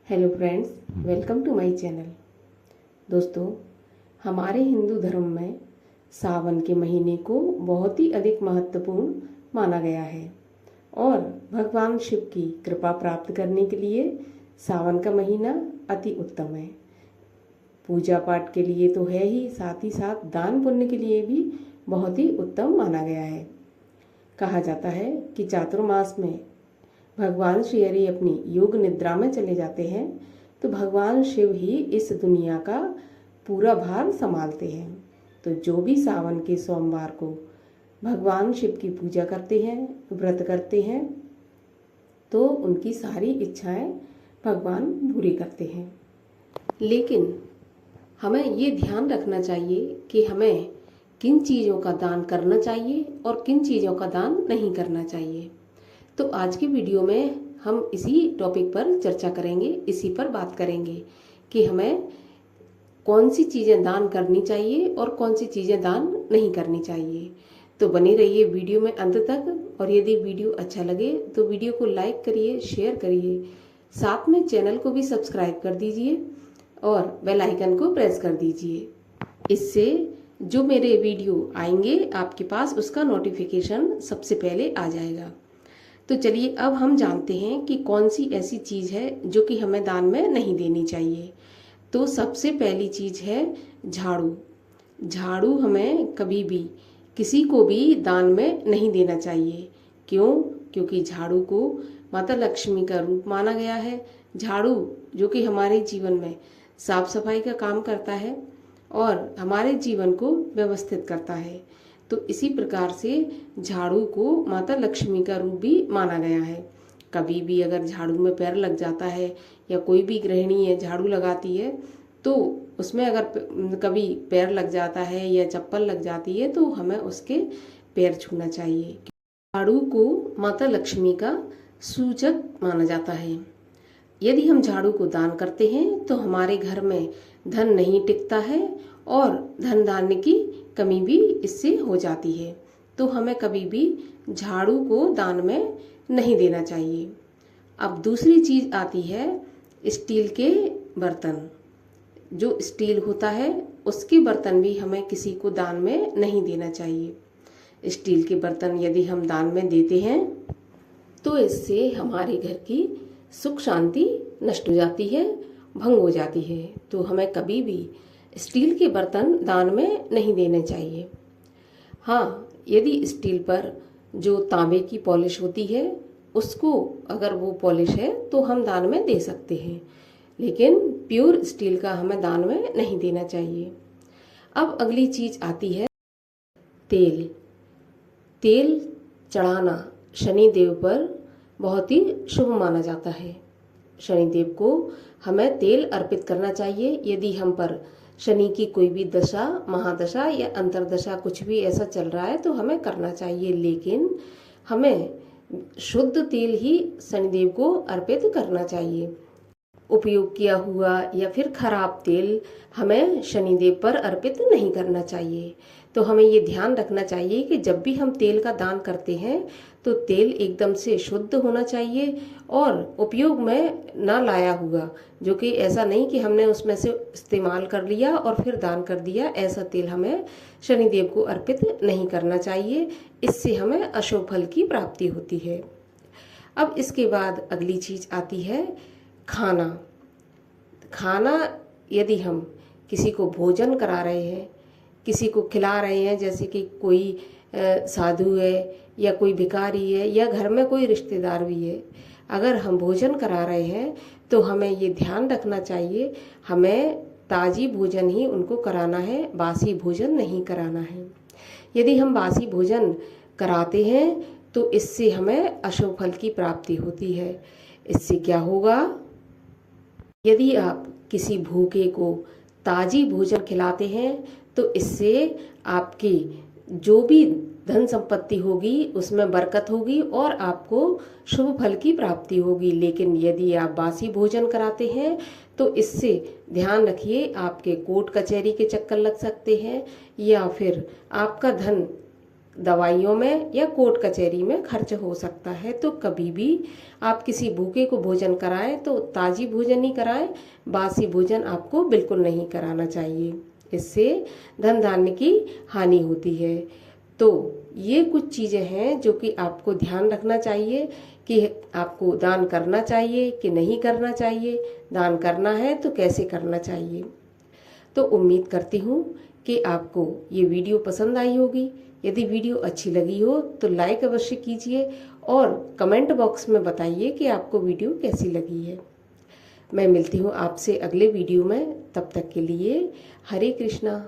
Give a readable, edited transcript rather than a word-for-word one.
Hello friends, welcome to my channel. दोस्तों, हमारे हिंदू धर्म में सावन के महीने को बहुत ही अधिक महत्वपूर्ण माना गया है और भगवान शिव की कृपा प्राप्त करने के लिए सावन का महीना अति उत्तम है। पूजा पाठ के लिए तो है ही, साथ ही साथ दान पुण्य के लिए भी बहुत ही उत्तम माना गया है। कहा जाता है कि चातुर्मास में भगवान श्री हरि अपनी योग निद्रा में चले जाते हैं तो भगवान शिव ही इस दुनिया का पूरा भार संभालते हैं। तो जो भी सावन के सोमवार को भगवान शिव की पूजा करते हैं, व्रत करते हैं, तो उनकी सारी इच्छाएं भगवान पूरी करते हैं। लेकिन हमें ये ध्यान रखना चाहिए कि हमें किन चीज़ों का दान करना चाहिए और किन चीज़ों का दान नहीं करना चाहिए। तो आज की वीडियो में हम इसी टॉपिक पर चर्चा करेंगे, इसी पर बात करेंगे कि हमें कौन सी चीज़ें दान करनी चाहिए और कौन सी चीज़ें दान नहीं करनी चाहिए। तो बने रहिए वीडियो में अंत तक, और यदि वीडियो अच्छा लगे तो वीडियो को लाइक करिए, शेयर करिए, साथ में चैनल को भी सब्सक्राइब कर दीजिए और बेल आइकन को प्रेस कर दीजिए। इससे जो मेरे वीडियो आएंगे आपके पास उसका नोटिफिकेशन सबसे पहले आ जाएगा। तो चलिए अब हम जानते हैं कि कौन सी ऐसी चीज़ है जो कि हमें दान में नहीं देनी चाहिए। तो सबसे पहली चीज़ है झाड़ू। झाड़ू हमें कभी भी किसी को भी दान में नहीं देना चाहिए। क्यों? क्योंकि झाड़ू को माता लक्ष्मी का रूप माना गया है। झाड़ू जो कि हमारे जीवन में साफ सफाई का काम करता है और हमारे जीवन को व्यवस्थित करता है। तो इसी प्रकार से झाड़ू को माता लक्ष्मी का रूप भी माना गया है। कभी भी अगर झाड़ू में पैर लग जाता है या कोई भी गृहिणी है झाड़ू लगाती है तो उसमें अगर कभी पैर लग जाता है या चप्पल लग जाती है तो हमें उसके पैर छूना चाहिए। झाड़ू को माता लक्ष्मी का सूचक माना जाता है। यदि हम झाड़ू को दान करते हैं तो हमारे घर में धन नहीं टिकता है और धन धान्य की कमी भी इससे हो जाती है। तो हमें कभी भी झाड़ू को दान में नहीं देना चाहिए। अब दूसरी चीज़ आती है स्टील के बर्तन। जो स्टील होता है उसके बर्तन भी हमें किसी को दान में नहीं देना चाहिए। स्टील के बर्तन यदि हम दान में देते हैं तो इससे हमारे घर की सुख शांति नष्ट हो जाती है, भंग हो जाती है। तो हमें कभी भी स्टील के बर्तन दान में नहीं देने चाहिए। हाँ, यदि स्टील पर जो तांबे की पॉलिश होती है उसको अगर वो पॉलिश है तो हम दान में दे सकते हैं, लेकिन प्योर स्टील का हमें दान में नहीं देना चाहिए। अब अगली चीज़ आती है तेल। तेल चढ़ाना शनिदेव पर बहुत ही शुभ माना जाता है। शनिदेव को हमें तेल अर्पित करना चाहिए। यदि हम पर शनि की कोई भी दशा, महादशा या अंतरदशा कुछ भी ऐसा चल रहा है तो हमें करना चाहिए, लेकिन हमें शुद्ध तेल ही शनिदेव को अर्पित करना चाहिए। उपयोग किया हुआ या फिर खराब तेल हमें शनिदेव पर अर्पित नहीं करना चाहिए। तो हमें ये ध्यान रखना चाहिए कि जब भी हम तेल का दान करते हैं तो तेल एकदम से शुद्ध होना चाहिए और उपयोग में ना लाया हुआ, जो कि ऐसा नहीं कि हमने उसमें से इस्तेमाल कर लिया और फिर दान कर दिया। ऐसा तेल हमें शनिदेव को अर्पित नहीं करना चाहिए। इससे हमें अशुभ फल की प्राप्ति होती है। अब इसके बाद अगली चीज़ आती है खाना। खाना यदि हम किसी को भोजन करा रहे हैं, किसी को खिला रहे हैं, जैसे कि कोई साधु है या कोई भिखारी है या घर में कोई रिश्तेदार भी है, अगर हम भोजन करा रहे हैं तो हमें ये ध्यान रखना चाहिए हमें ताज़ी भोजन ही उनको कराना है, बासी भोजन नहीं कराना है। यदि हम बासी भोजन कराते हैं तो इससे हमें अशुभ फल की प्राप्ति होती है। इससे क्या होगा? यदि आप किसी भूखे को ताज़ी भोजन खिलाते हैं तो इससे आपकी जो भी धन संपत्ति होगी उसमें बरकत होगी और आपको शुभ फल की प्राप्ति होगी। लेकिन यदि आप बासी भोजन कराते हैं तो इससे ध्यान रखिए आपके कोर्ट कचहरी के चक्कर लग सकते हैं या फिर आपका धन दवाइयों में या कोर्ट कचहरी में खर्च हो सकता है। तो कभी भी आप किसी भूखे को भोजन कराएं तो ताज़ी भोजन ही कराएं, बासी भोजन आपको बिल्कुल नहीं कराना चाहिए। इससे धन धान्य की हानि होती है। तो ये कुछ चीज़ें हैं जो कि आपको ध्यान रखना चाहिए कि आपको दान करना चाहिए कि नहीं करना चाहिए, दान करना है तो कैसे करना चाहिए। तो उम्मीद करती हूँ कि आपको ये वीडियो पसंद आई होगी। यदि वीडियो अच्छी लगी हो तो लाइक अवश्य कीजिए और कमेंट बॉक्स में बताइए कि आपको वीडियो कैसी लगी है। मैं मिलती हूँ आपसे अगले वीडियो में, तब तक के लिए हरे कृष्णा।